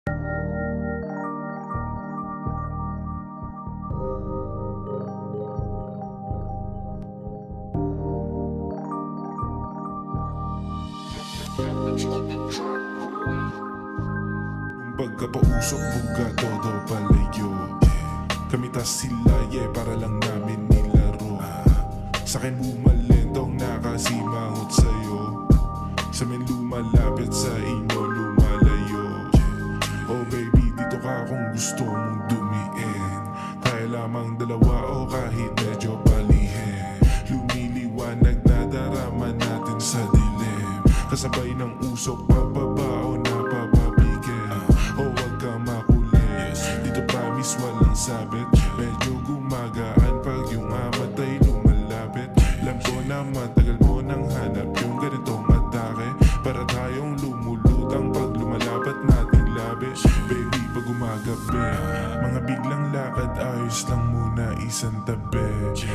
Kumbaga pausok, buga, todo palayo. Kami tas sila, para lang namin nilaro. Sa'kin bumalentong nakasimangot sa'yo. Sa'min lumalapit, sa inyo lumalayo. Oh baby, dito ka kung gusto mong dumiin. Tayo lamang dalawa o kahit medyo balihin. Lumiliwanag na darama natin sa dilim. Kasabay ng usok, pababa o napapabigil. O wag ka makulit, dito promise walang sabit. Medyo gumagaan pag yung amat ay lumalapit. Alam ko na matagal mo nang hanap yung ganitong atake. Para tayong lumulutang pag lumalapat nating labi. Baby, pag umagabi, mga biglang lakad, ayos lang muna isang tabi.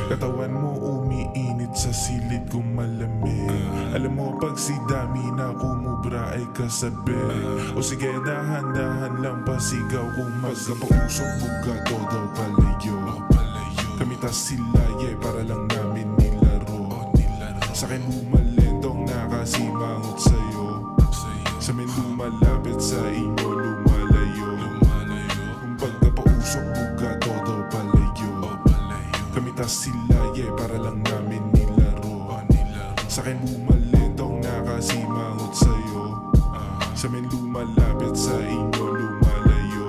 Katawan mo umiinit sa silid kong malamig. Alam mo pag si dami na kumubra ay kasabi. O sige, dahan-dahan lang pasigaw kung magkapausok, buga, todo palayo. Kami tas sila, para lang namin nilaro. Sa'kin bumalentong nakasimangot sa'yo. Sa'min lumalapit, sa inyo lumalayo. Kung pagkapausok, buga, todo palayo. Kami tas sila, para lang namin nilaro. Sa'kin bumalentong nakasimangot sa'yo. Sa'min lumalapit, sa inyo lumalayo.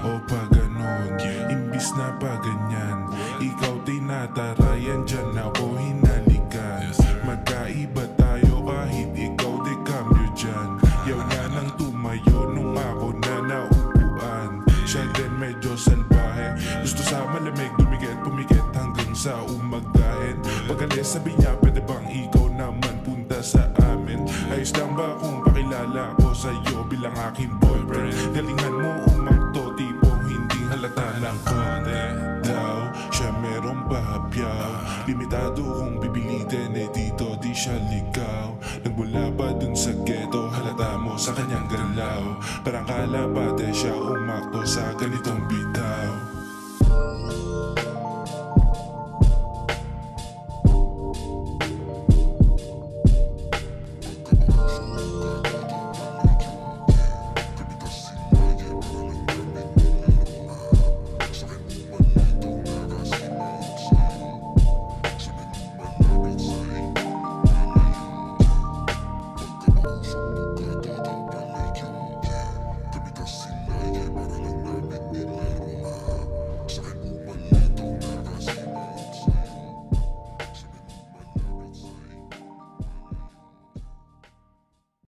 O pa ganon, imbis na pa ganyan, ikaw tinatarayan, dyan ako hinalikan. Magkaiba tayo kahit ikaw di cambio dyan. Yaw na nang tumayo nung ako na naupuan. Siya din medyo salbahe, gusto sa malamig dumikit, pumikit hanggang sa umagahin. Pagkalis sabi niya, pwede bang ikaw naman punta sa amin? Ayos lang ba kung pakilala ko sa'yo bilang aking boyfriend? Galingan mo umakto, tipo hindi halata ng konti daw. Siya merong pahapyaw, limitado kung bibilitin, dito di siya ligaw. Nagmula pa dun sa ghetto, halata mo sa kanyang galaw. Parang kalapate siya umakto sa ganitong video.